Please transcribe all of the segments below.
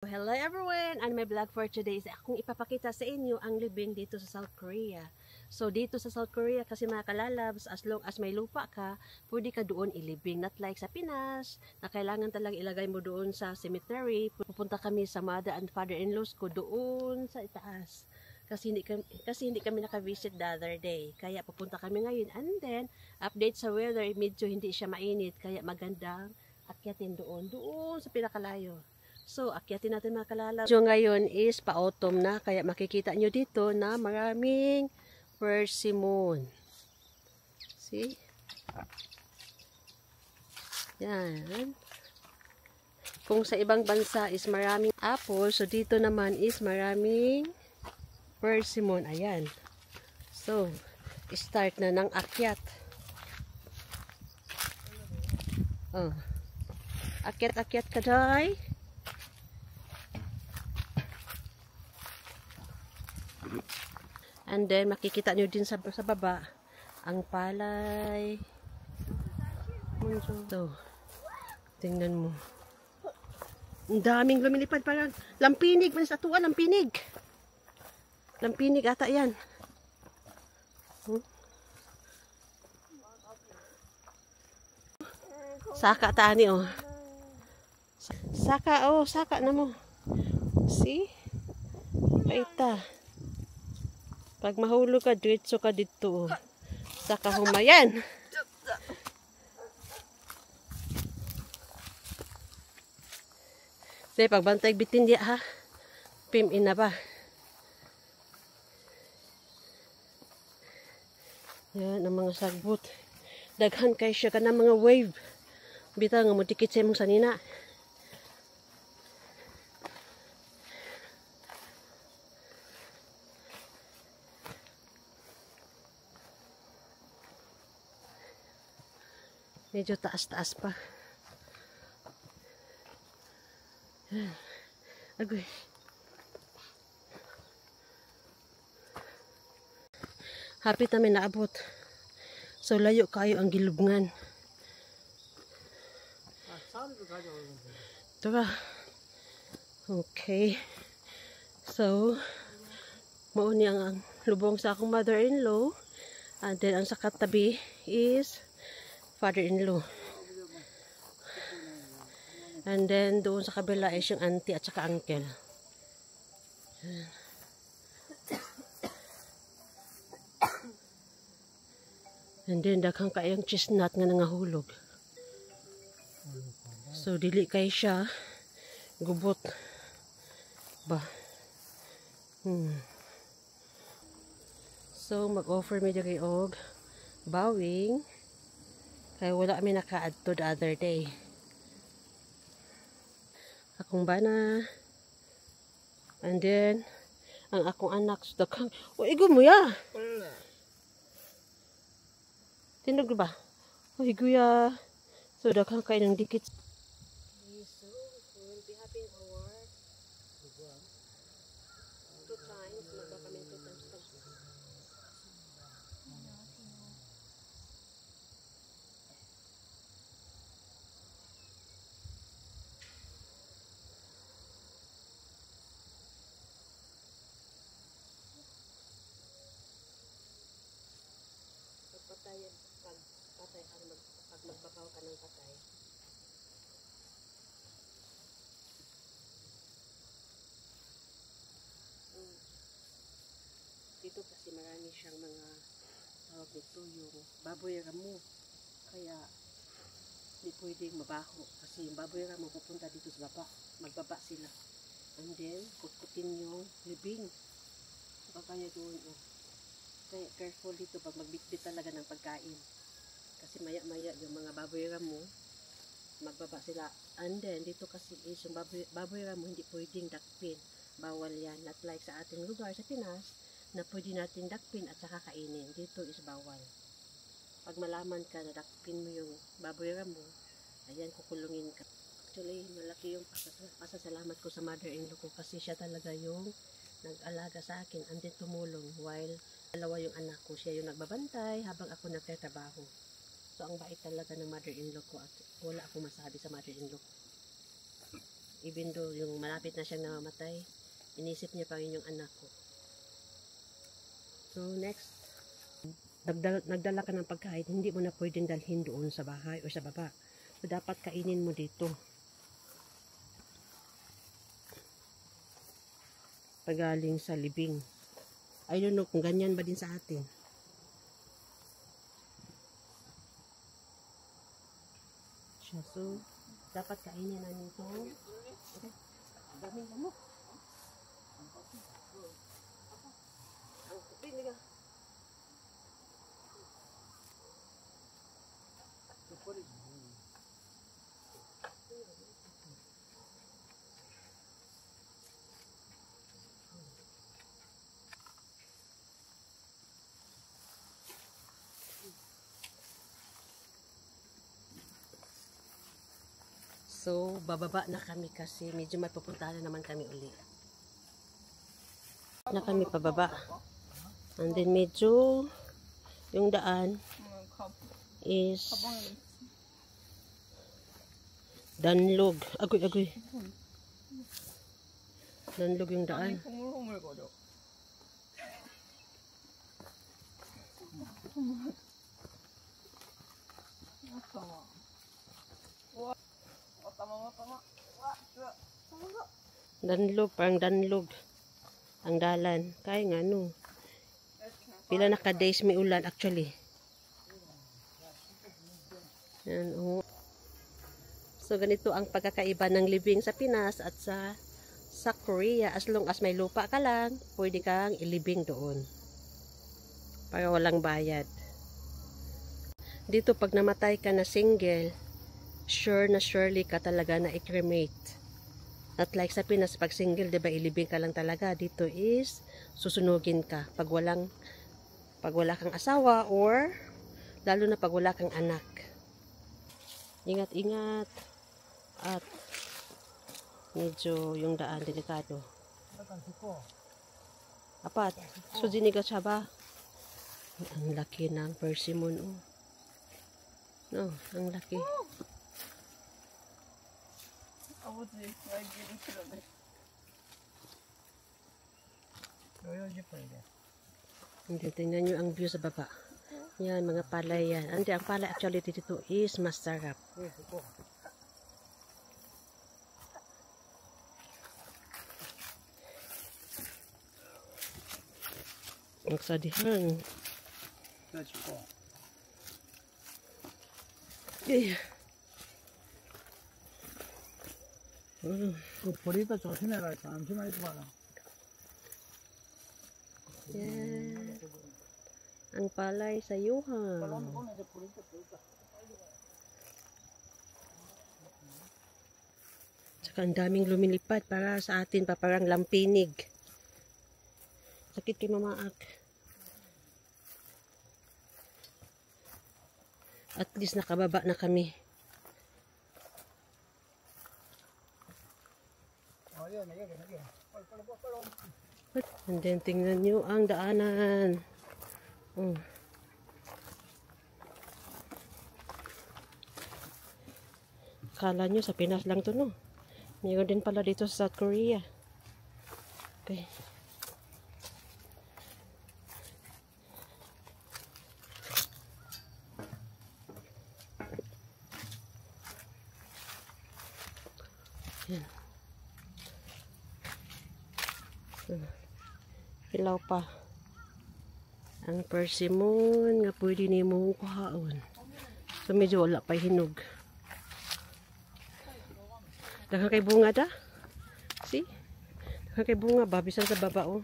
Hello everyone! And my vlog for today is akong ipapakita sa inyo ang living dito sa South Korea. So dito sa South Korea kasi mga kalalabs, as long as may lupa ka, pwede ka doon ilibing. Not like sa Pinas, na kailangan talagang ilagay mo doon sa cemetery. Pupunta kami sa mother and father-in-laws ko doon sa itaas. Kasi hindi kami naka-visit the other day. Kaya pupunta kami ngayon. And then, update sa weather, medyo hindi siya mainit. Kaya magandang akyatin doon sa pinakalayo. So, akyatin natin mga kalala. So, ngayon is pa-autumn na. Kaya makikita nyo dito na maraming persimmon. See? Yan. Kung sa ibang bansa is maraming apple, so dito naman is maraming persimmon. Ayan. So, start na ng akyat. Oh. Akyat-akyat ka, day. And then, makikita nyo din sa baba, ang palay. So, tingnan mo. Ang daming lumilipad, parang lampinig. Manis atuan, lampinig. Lampinig ata yan. Saka tani, oh. Saka na mo. See? Paita. Pag mahulog ka, diretso ka dito. Saka humayan. Sige, pagbantay bitin diya ha. Pim ina ba. Yan ang mga sagbot. Daghan kay siya ka ng mga wave. Bita nga mo dikit sa imong sanina. Medyo taas-taas pa. Agoy. Hapit namin naabot. So layo kayo ang gilubngan. Diba? Okay. So, mauni ang lubong sa akong mother-in-law. And then ang sa katabi is father-in-law. And then, doon sa kabila is yung auntie at saka uncle. And then, daghang kayang chestnut nga nangahulog. So, dili kay siya gubot. Ba? So, mag-offer mi diri og bawing. Kaya wala kami naka-add to the other day. Akong bana. And then, ang akong anak. So, dakang, igo mo ya. Tinog ba? Igo ya. So, dakang kayo ng dikit. So, we'll be having our 2 times. Magba kami 2 times. Pag magbabaw ka ng patay. Dito kasi marami siyang mga tawag nito yung baboy ramo. Kaya hindi pwedeng mabaho. Kasi yung baboy ramo pupunta dito sa baba. Magbaba sila. And then, kutkutin yung libing. Kaya doon, oh. Kaya careful dito pag magbitbit talaga ng pagkain. Kasi maya-maya yung mga baboy ramo, magbaba sila. And then, dito kasi is yung baboy ramo hindi pwedeng dakpin. Bawal yan. Not like sa ating lugar sa Pinas, na pwede natin dakpin at saka kainin. Dito is bawal. Pag malaman ka na dakpin mo yung baboy ramo, ayan, kukulungin ka. Actually, malaki yung pasasalamat ko sa mother-in-law ko kasi siya talaga yung nag-alaga sa akin and then tumulong while dalawa yung anak ko. Siya yung nagbabantay habang ako nagtatrabaho. So, ang bait talaga ng mother-in-law ko at wala akong masabi sa mother-in-law ko. Even though yung malapit na siyang namamatay, inisip niya pa rin yung anak ko. So next, nagdala ka ng pagkain, hindi mo na pwedeng dalhin doon sa bahay o sa baba. So dapat kainin mo dito. Pagaling sa libing. I don't know kung ganyan ba din sa atin. So, dapat kainin namin ito. Okay. Dami na mo. So, bababa na kami kasi medyo may pupuntahan na naman kami uli. Na kami pababa. And then medyo yung daan is danlog. Agoy. Danlog yung daan. Danlog, parang danlog ang dalan. Kaya nga no. Pila na ka days may ulan actually. Yan, oh. So ganito ang pagkakaiba ng living sa Pinas at sa Korea. As long as may lupa ka lang, pwede kang ilibing doon. Para walang bayad. Dito pag namatay ka na single, sure na surely ka talaga na i-cremate. Not like sa Pinas, pag single, diba, ilibing ka lang talaga. Dito is, susunugin ka. Pag wala kang asawa or, lalo na pag wala kang anak. Ingat-ingat. At, medyo yung daan, delikado. Apat, sujiniga siya ba? Ang laki ng persimmon, oh. No, ang laki. Hindi, tingnan nyo ang view sa baba. Yan, mga palay yan. Hindi, ang palay actually dito is masarap. Ang sadihan. Okay. 볼이도 조심해라. 잠시만 있어봐라. Yan. Ang palay sa yuhan. Tsaka ang daming lumilipad para sa atin pa parang lampinig. Sakit kay mamaak. At least nakababa na kami. And then tingnan nyo ang daanan. Kala nyo sa Pinas lang to, no? Mayroon din pala dito sa South Korea. Okay. Yan. Hilaw pa ang persimmon nga pwede ni mong kuhaon. So medyo wala pa hinog. Daghang kay bunga da. See? Daghang kay bunga ba bisan sa baba, oh.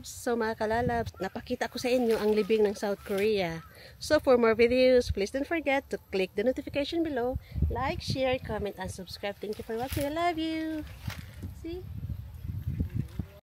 So mga kalalabs, napakita ko sa inyo ang libing ng South Korea. So for more videos, please don't forget to click the notification below, like, share, comment, and subscribe. Thank you for watching. I love you. See?